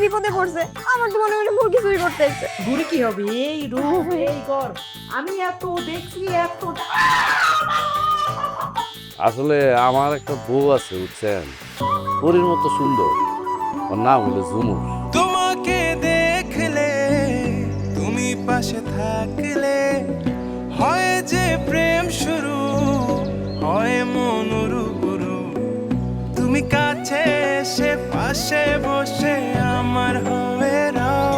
বিপদে পড়ছে, আমার তো মনে হয় মুরগি চুরি করতে এসেছে। ঘুরে কি হবে, এই রূপ এই ঘর, আমি এত দেখছি এত। আসলে আমার একটা বউ আছে বুঝছেন, পরীর মতো সুন্দর, ওর নাম হলো ঝুমুর। তোমাকে দেখলে, তুমি পাশে থাকলে হয় যে প্রেম শুরু, হয় মন উড়ু। তুমি কাছে এসে পাশে বসে আমার হয়ে নাও,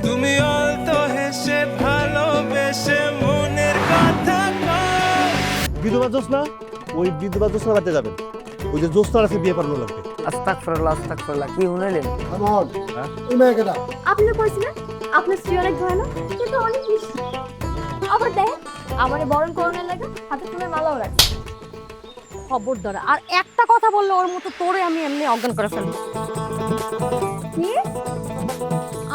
তুমি অলতো হেসে ভালোবেসে মনের কথা কও। বিধবা জোৎস্না, ওই বিধবা জোৎস্না বাড়িতে যাবেন। ওই যে জোৎস্নার আছে বিয়ে করানো লাগবে। আস্তাগফিরুল্লাহ, কি শুনাইলেন? আপনি তো কইছিলেন আপনার স্ত্রী অনেক দয়ালু, কিন্তু অনেক মিষ্টি। আবার দেখেন আমারে বরণ করণের লাগে হাতে ফুলের মালাও রাখছে। খবরদার আর একটা কথা বললে ওর মতো তোরে আমি এমনি অজ্ঞান করে ফেলবো। কি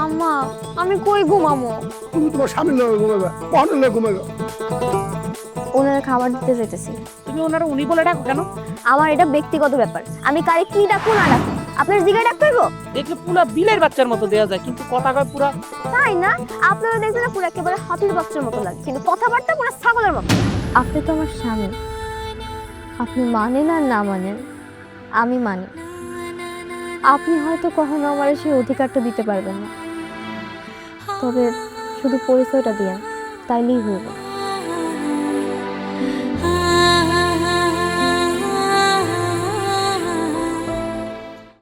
আম্মা, আমি কই ঘুমামো? তুমি তোমার স্বামীর লগে ঘুমাবে, পাহাড়ের লগে ঘুমাবে। ওনারা খাবার দিতে যেতেছি। তুমি ওনারা উনি বলে ডাকো কেন? আমার এটা ব্যক্তিগত ব্যাপার, আমি কারে কি ডাকবো না ডাকবো আপনার জিগায় ডাকতে হইব? দেখলে পুরা বিলের বাচ্চার মতো দেয়া যায়, কিন্তু কথা কয় পুরা। তাই না? আপনারা দেখছেন না পুরো একেবারে হাতির বাচ্চার মতো লাগে, কিন্তু কথাবার্তা পুরো ছাগলের মতো। আপনি তো আমার স্বামী, আপনি মানেন আর না মানেন আমি মানি। আপনি হয়তো কখনো আমার সেই অধিকারটা দিতে পারবেন না, তবে শুধু পরিচয়টা দিয়েন, তাইলেই হইব।